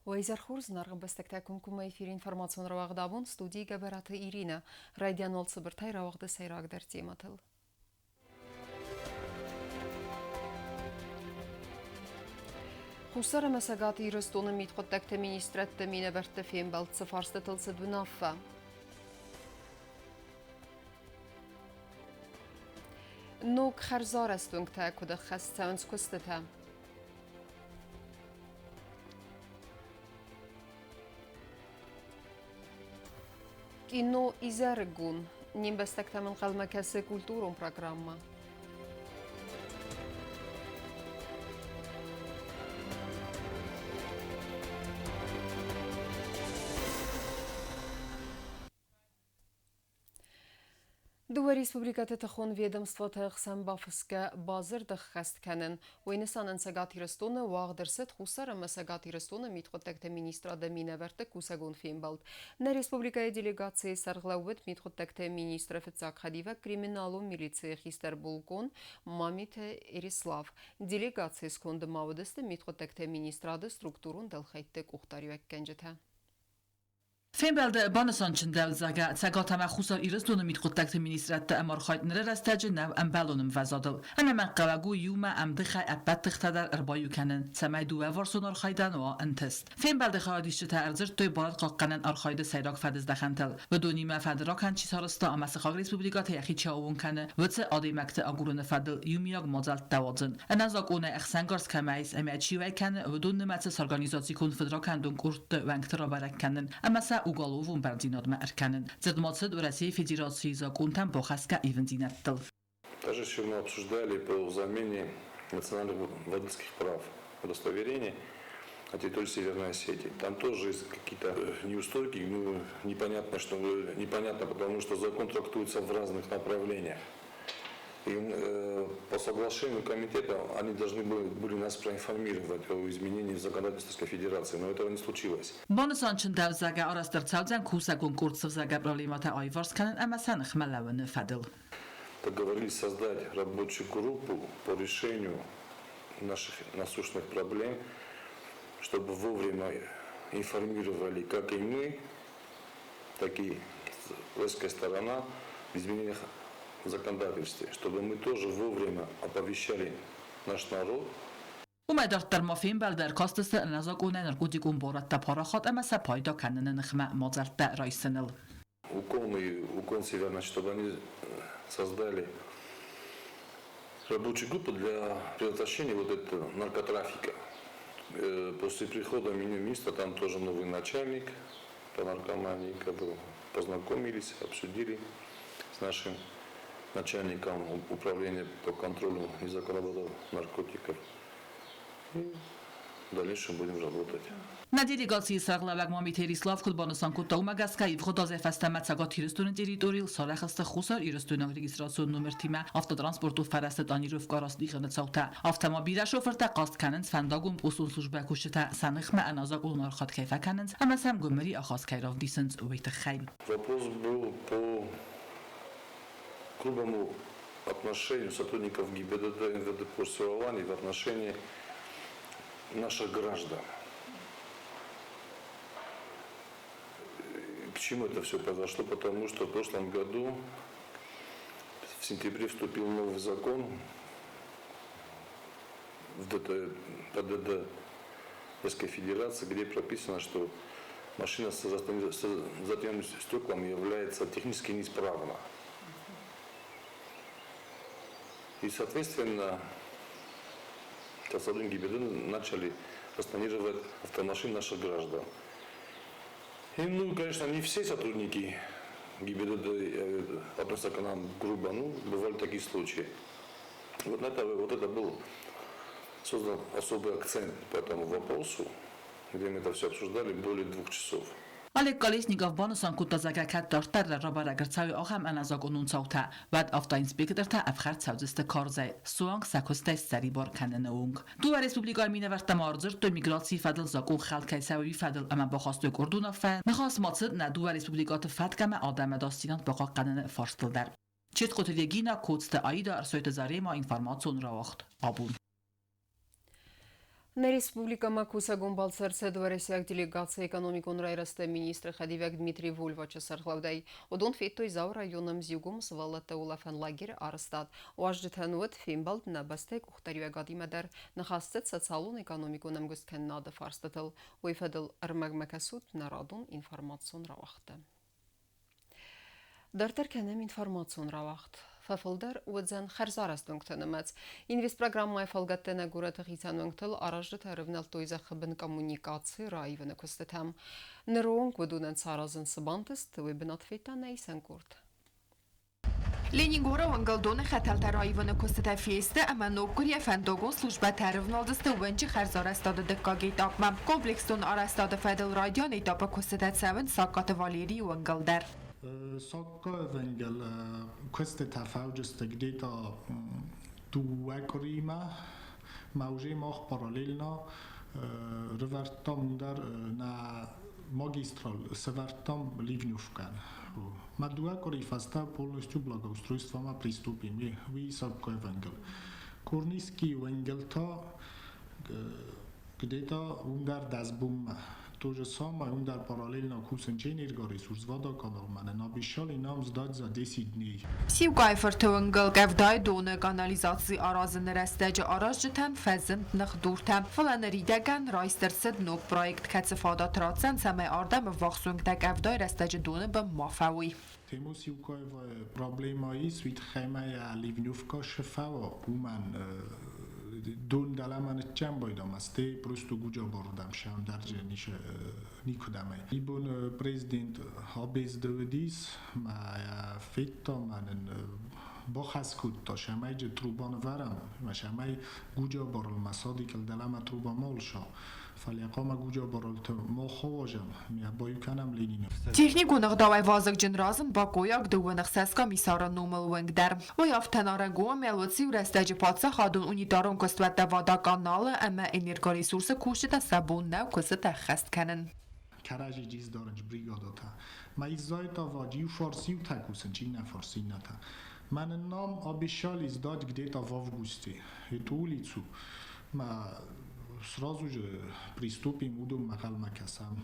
وإذا خورزنا بستكتاكم كما في إنفورماسيون رواق دابون ستودي جبرات إيرينا راديان والصبرتاي رواق دسيراق درتي مطل خسارة مساقات إيرستون ميتقدك تمينيسترات تمينة برتفين بلد سفارسة تلصد بنافة نوك خرزار استونك تاكو دخست ساونس كستتا كينو إزارقون نيم بستكتا من قلمة كاسة كولتورون براغراما دو республиката тахун ведомството хсан бафска базар дахаст канен وينسان انساقات رستون واغدرست خسارة مساقات رستون ميتخوتك министра да минаверте кусагун фимбалт на республика делегации сарглаувет митхоттак министра фицак хадива криминалу милиции хистер булкон мамите Эрислав делегации сконды маудесте митхоттак министрады структурун далхайттек ухтариуек кенжета فيمبلد بانسانچن دلزاگا تگاتم خوسار ایرستون میتخوتک مینیسترات امار خاید نره رستاج نو امبالونم وزادل انا من قواگو یوم امدخه ابد تختدر اربایو کنن سمای دو ورسون ارخایدن و انتست فيمبلد خادیشت ترزر توی بالات قاقنن ارخاید سیراک فدز دخنتل و دونیمه فدراکن چی سارستا امس خاگ ریسپوبلیکات یخی چاون کنه و ت آدی مکت اگورن فدل یومیاگ مازالت دوازن انا زاگ اون اخسنگارس کمایس امیچیوی کنه و دون نمت سارگانیزاسی کنفدراکن دون کورت ونکترا برک کنن امس уголовым бардинодма арканен. Зедмоцед в России Федерации законтам бохаска ивендинаттл. Также сегодня обсуждали по замене национальных водительских прав удостоверений на территории Северной Осетии. Там тоже есть какие-то неустойки, непонятно, потому что закон трактуется в разных направлениях. И по соглашению комитета они должны были нас проинформировать о изменении в законодательстве Федерации, но этого не случилось. Бонусанчен давзага арастарцалзан кусагун курсов зага проблемата айварсканен амасан хмалавен фадл. Договорились создать рабочую группу по решению наших насущных проблем, чтобы вовремя информировали как и мы, так и российская сторона в изменениях в законодательстве, чтобы мы тоже вовремя оповещали наш народ. اومدار ما فيمبلد کاستس نزاک اون نرگودی گون بارد تپاراخات اما سپایدا کنن نخمه مازرت رایسنل. УКОН Северной, чтобы они создали рабочую группу для предотвращения вот этого наркотрафика. После прихода министра там тоже новый начальник по наркомании, познакомились, обсудили с нашим начальником управления по контролю незаконного наркотиков. И в дальнейшем будем работать. На делегации сарглавак мамит Эрислав кулбанусан кута умагаска и вход az фастамат сагат хиристун территориил сарахаста хусар ирстунаг регистрацион номер тима автотранспорту фарастани рufqaras дихана цаута автомобиля шоферта قاست کنن فنداگون اصول служба кушта санхма аназак улнар хат кайфа کنن اما сам гумри ахас кайрав дисенс уйт хайм. Вопрос был по грубому отношению сотрудников ГИБДД и МВД по Севалане в отношении наших граждан. К чему это все произошло? Потому что в прошлом году, в сентябре, вступил новый закон в ПДД Российской Федерации, где прописано, что машина с затемненным стеклом является технически неисправна. И, соответственно, сотрудники ГИБДД начали распланировать автомашины наших граждан. И, конечно, не все сотрудники ГИБДД относятся к нам грубо, бывали такие случаи. Вот это был создан особый акцент по этому вопросу, где мы это все обсуждали более 2 часов. Alek Kolesnikov bonusan kutazagat dartar rabaragirtsawi aham anazagonun sauta vad afta inspektorta afkhart saudiste karzay suang sakoste sari bar kanenung du respublika mineverta marzir to migracji fadl zakon khalkay sawi fadl ama bakhastu korduna fa mikhas matsir na du respublikat fatkama adama dastinat baqa qanen farstildar chet qotilegina kodste aida arsoyte zarema information rawaxt abun На республика Макусагун Балцерце дворесяк делегация экономикон райрасты министры Хадивяк Дмитрий Вульвача Сархлавдай. Одон феттой зау районом зюгум свалата улафан лагер арстат. Уаждытанует фимбалд на бастек ухтарюя гадимадар нахастет социалун экономиконом густкен нады фарстатыл. Уйфадыл армагмакасут нарадун информацион равахты. Дартер кенем информацион равахт. Фафылдар уэдзен харзарас дөнгтенемец. Инвест программа фалгаттена гурата хитанөнгтел аражды тарывнал тойза хыбын коммуникации райвыны кустетам. Нырон гудунен царазын сыбантыст вебен отфета нейсен курт. Ленигора вангалдоны хаталта райвыны кустета фесте, ама нокурия фандогон служба тарывналдысты уэнчи харзарастады дыккаги тапма. Комплекстон арастады федел радион этапа кустета цевен саккаты Валерий вангалдар. Saka Evangel queste tafauġista gdita tuakorima małże moch paralelna revertam dar na magistral severtam livňovkan. Ma tuakori fasta polностью благоустройства ma pristupim vi Saka Evangel. Korniski Evangel ta gdeta undar dasbum To же самое, удар параллельно кусенченер ресурс вода канал мене набишали нам сдать за 10 дней. Сивгайфер төвнгл гавдай доны канализации аразын растеж аражтан фазент нхдуртам. Фланеридаган райстерсед нок проект кацфада трацен саме ардам вахсунг да гавдай растеж доны ба мафави. Temu Sivgaeva проблема свит хемая ливнювка шефава уман دون دلمان چند بایدم است پروستو گوجا باردم شام در جنیش نیکودمه ایبون پرزیدنت هابیز دویدیس ما فیتا من بخش کود تا شمای ج تروبان ورم و شمای گوجا بارل مسادی کل دلما تروبا مالشا فلیقام گوجا بارل تو ما خواجم می بایو کنم لینینو Технику нагдавай вазык джинразым бакояк дуынық сәска мисара нумыл вэнгдар. Ояфтан арагуа мелоци урастаджи патса хадун унидарон костватта вада каналы әмә энерго ресурсы кушта сабун нау косыта хаст канын. Каражи جیز دارنج بریگادا تا ما ایزای تا واجیو فارسی و تکوسن چی نه فارسی نه تا من نام آبیشال ایزداد گده تا واو گوستی تو لیتسو ما сразу же приступим удум махал макасам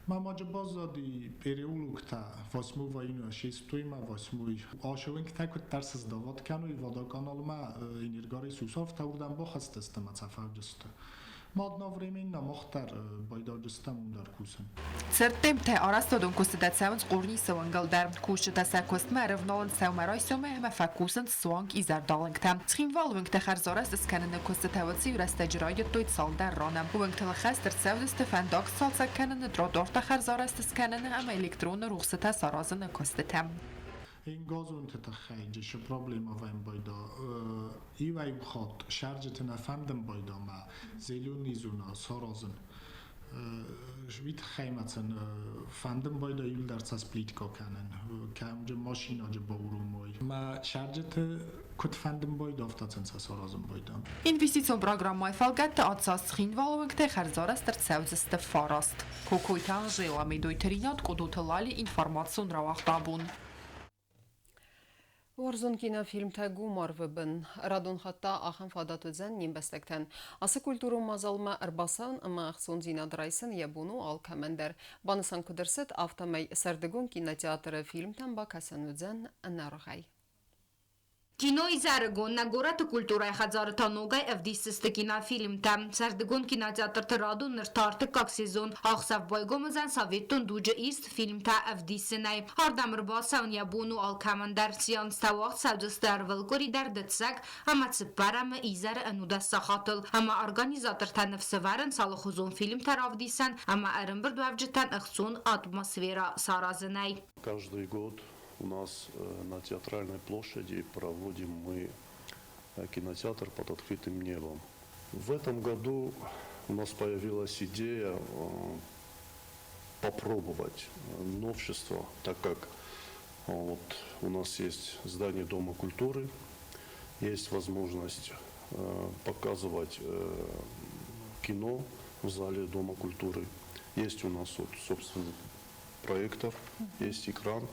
ما ماجه بازدادی پریولوکتا واسمو و اینو شیستوی ما واسموی آشوین که تکوت درس ازداوات کنوی وادا کانال ما اینرگاری سوساف تاوردن با خست استم اتفاق جسته مادنا временно مختر بایدار جستم اون در کوسن Цертем те арастодон костата савнс qurni савангaldar кушта сакост маравнолн савмарай соме ма факусен сванг изардалнгтам цхинвалвинг те харзараст сканена костатаваци урастаჯრაიდ тоит салдар ронам увангтала хастер савдст фандок салса канена дродорта харзараст сканена ама электрон рухсата саразена костатам این گازون تتخیل جه پروبلما ویم بایدا ایوای بخواد شرجت نفهمدم بایدا ما زیلون نیزونا سارازن شوید خیمتن فهمدم بایدا ایل در سپلیت کنن کم جه ماشینا جه باوروموی ما شرجت کت فهمدم بایدا افتادن سارازن بایدا Инвестицион программай фалгатта атсас цхинвалвинг те харзараст цавзст фараст кокойтан желами дойтаринат кодуталали информацион равахтабун Варзон кинофильм тагу марвыбын. Радун хатта ахын фадатудзен нимбестектен. Асы культуру мазалма арбасан ама ахсон зинадрайсын ябуну ал камендер. Банысан кудырсыт автомай сардыгун кинотеатры фильмтан бакасанудзен наргай. Кино Изаргон на гората культура хазарта ногай эвдисисты кинофильмтам. Сардыгон кинотеатрты радун ныртарты как сезон. Ахсав байгомызан советтон дуджа ист фильмта эвдисинай. Ардамыр басаун ябуну ал камандар сеанста вақт савдыстар вылгори дар дытсак. Ама цыпарама Изар ануда сахатыл. Ама организатор танывсыварын салыхузон фильмтар авдисан. Ама арымбыр дуавджитан ахсон атмосфера саразынай. Каждый год у нас на Театральной площади проводим мы кинотеатр под открытым небом. В этом году у нас появилась идея попробовать новшество, так как вот у нас есть здание Дома культуры, есть возможность показывать кино в зале Дома культуры. Есть у нас, собственно, проектор, есть экран.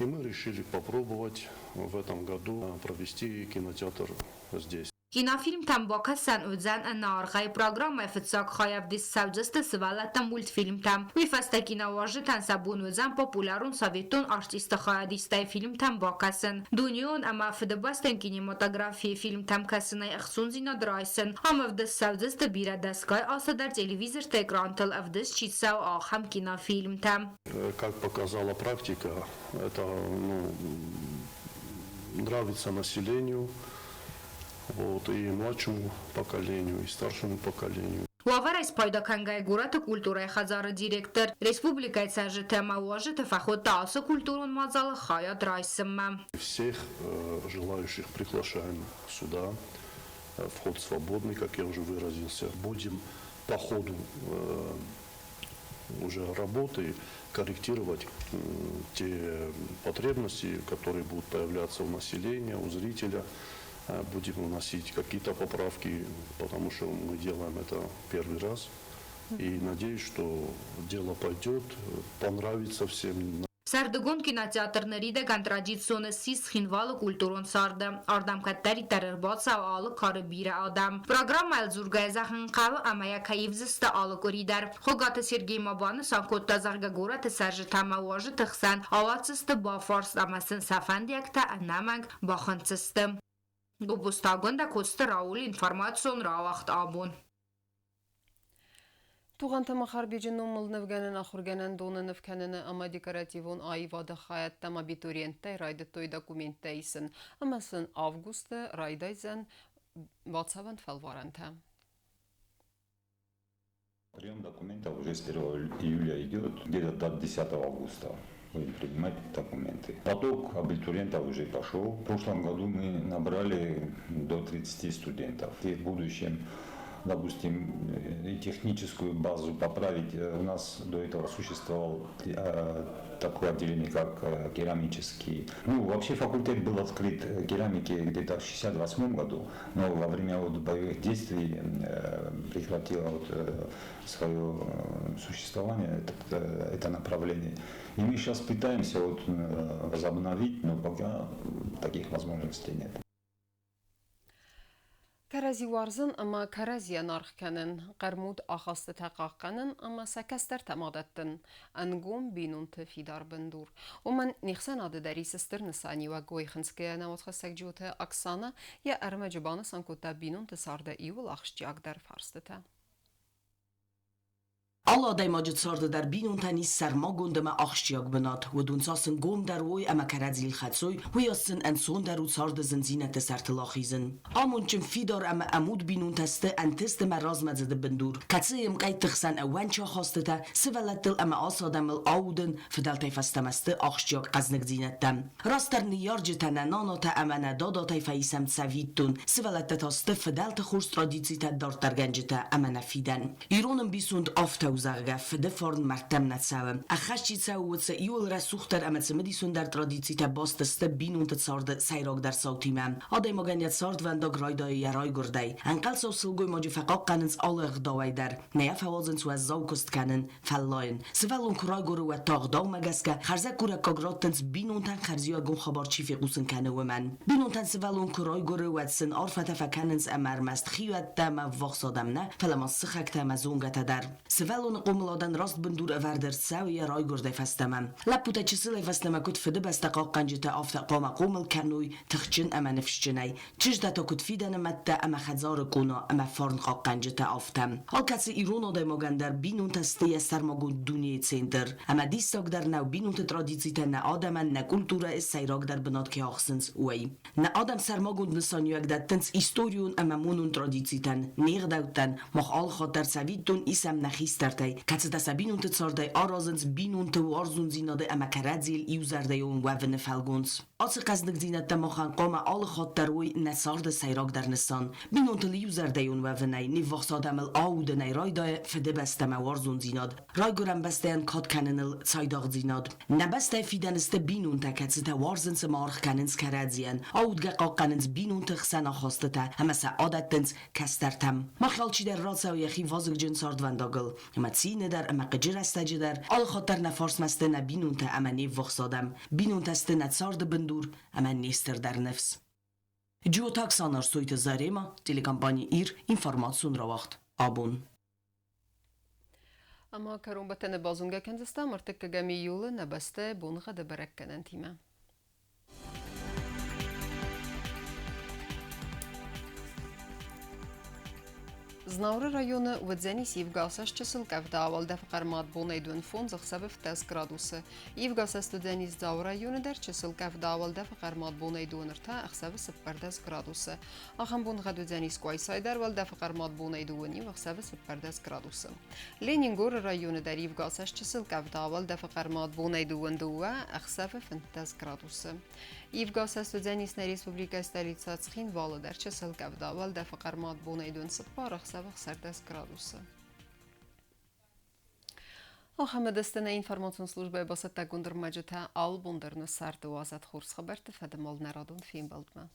И мы решили попробовать в этом году провести кинотеатр здесь. Kinofilm tam sen o'zan narg'ay programma fitsak xayab dis savjasta svalata multfilm tam. Wi fasta kinovaji tan sabun o'zan popularun sovetun artist xayadistay film tam bokasin. Dunyon ama fidebastan kinematografi film tam kasınay ixsun zina draysin. Ama vdes savjasta bira daskay asadar televizor tekrantal avdes читсау ахам кинофильм там. Как показала практика, это нравится населению. Вот, и младшему поколению, и старшему поколению. Уаварайс пайда кангай гурата культурай хазара директор республикай цажи тема уажи тафахот тааса культурун мазала хаят райсымма. Всех желающих приглашаем сюда. Вход свободный, как я уже выразился. Будем по ходу уже работы корректировать те потребности, которые будут появляться у населения, у зрителя. Будем вносить какие-то поправки, потому что мы делаем это первый раз. И надеюсь, что дело пойдет, понравится всем. Սարդգոն կինոթեատրների դեկան տրադիցիոնը սիս խինվալը կուլտուրոն սարդը, արդամ կատտարի տարերբաց ավ ալը կարը բիրը ադամ։ Պրոգրամը այլ զուրգայզախն қավը ամայա կայիվ զստը ալը կորիդար։ Խոգատը Սերգեյ Մաբանը սանքոտտա զարգագորատը սարժը թամա ուաժը թխսան, ավացստը բաֆարս ամասն սաֆանդիակտա անամանք բախանցստը։ Գոբուստագոնդա կոստը Ռաուլ ինформацион Равахт Абон։ Туғанта махарбиджину мылнывганын ахурганын доны нывканыны ама декоративон айвады хаяттам абитуриенттай райды той документтайсын. Амасын августа райдайзан ватсаван фалваранта. Прием документов уже с 1 июля идет, где-то до 10 августа. Будем принимать документы. Поток абитуриентов уже пошел. В прошлом году мы набрали до 30 студентов. И в будущем, допустим, и техническую базу поправить. У нас до этого существовал такое отделение, как керамический. Вообще факультет был открыт керамики где-то в 1968 году, но во время боевых действий прекратило свое существование это направление. И мы сейчас пытаемся возобновить, но пока таких возможностей нет. Карази варзын ама каразия нархканын, qarmud axastı taqaqanın ama sakastır tamadаттın. Ангом бинунты фидар бендур. Оман нихсан adı dari sistir nisani ve goyxinskaya navatxasak jota Aksana ya armacıbanı sankota binunты sarda ivul axşcak dar farstata. Alla dajmaġit sarda dar binun tanis sarma gundama axxjak benat, u dun sasin gom dar woj ama karazil xatsoy, u jassin enson dar u sarda zenzina tesartilachizin. Amun čim fidar ama amud binun teste en teste ma razmadzede bendur. Katsiyem qay tixsan awancha khasteta, sivalattil ama asadamil auden, fidal tayfastamaste axxjak qaznik zinettam. Rastar niyarjita nananata amana dada tayfaisam tsavittun, sivalatetaste fidal tkhurs tradicita dar targanjita amana fidan. Ironum bisund afta زرگف دفرن مرتم نتساوم. اخشی تساوت ایول رسوختر امت مدیسون در ترادیسی تباست است بینون تسارد سیراگ در صوتی من. آدای مگنیت سارد ونداگ رایدای یرای گردای. انقل سوسلگوی ماجی فقاق کننز آلغ داوی در. نیا فوازن سو از زوکست کنن فلاین. سوالون کرای گرو و تاغ داو مگسکه خرزه کورا کاگراتنز بینون تن خرزیو گم خبار چی فیقوسن کنه و من. بینون تن سوالون کرای گرو و سن آرفت فکننز امرمست خیوت تم وخصادم نه فلما سخک تم زونگت در. سوالون قوملادن راست بندور اوردر ساوی رای گرده فستمم. لپوتا چسیلی فستمه کد فده بستقا قنجتا آفتا قام قومل کنوی تخچن اما نفشچنای. چجده تا کد فیدن مده اما خزار کونا اما فارن قا قنجتا آفتم. حال کسی ایرون آده مگن در بینون تستی سرماگون دونیه چندر. اما دیستاک در نو بینون ترادیزیتا نه آدمن نه کلتورا سیراک در بنات که آخسنس اوی. نه آدم سرماگون نسانیوک در تنس ایستوریون اما مونون ترادیزیتن نیغ دوتن مخ آل خاطر سویدتون ایسم نخیسترتای. کاتستا بینون تساردای آرازنس بینون تو آرزون زیناده اما کرادزیل ایوزرده اون وون فلگونس. آسی قصدک زینت دماغان قام آل خاطر وی نسارد سیراک در نسان. بینون تل ایوزرده اون وونای نیوخصاد عمل آود نای دای فده بسته آرزون زیناد. رای گرم بسته ان کات کننل سایداغ زیناد. نبسته فیدنست بینون تا کاتستا وارزنس مارخ کننس کرادزیان. آود گقا کننس بینون تخسن آخاسته تا همه سعادت تنس کسترتم. مخال چی در راسه و یخی وازگ جنسارد ونداگل. سینه در اما قجر استجه در آل خاطر نفارس مسته نبینون تا اما نیو وخصادم بینون تسته نتسارد بندور اما نیستر در نفس Ջիոթաքսան արսույթը զարեմա, տելեկամպանի իր ինվորմացիոն ռավախտ, աբուն։ Ama karun batene bazunga kendista mırtık kagami yolu nabaste bunga da bırakkanan tima. Знаура районы Вадзенис Евгасаш часыл кавдавал дефакар матбон айдун фон захсабы в 10 градусы. Евгаса студенис Зау районы дер часыл кавдавал дефакар матбон айдун рта ахсабы 10 градусы. Ахам бун гаду Дзенис Куайсайдар вал дефакар матбон айдуни вахсабы 10 градусы. Ленингор районы дер Евгасаш часыл кавдавал дефакар матбон айдун дуа ахсабы 10 градусы. Евгаса студенис на республика столица Цхин валы дер часыл кавдавал дефакар матбон айдун сыппар ахсабы 10 градуса. Ахамедестана информационная служба басата гундер маджета ал бундерны сарды уазат хурс хабарты фадамал народун фим балдма.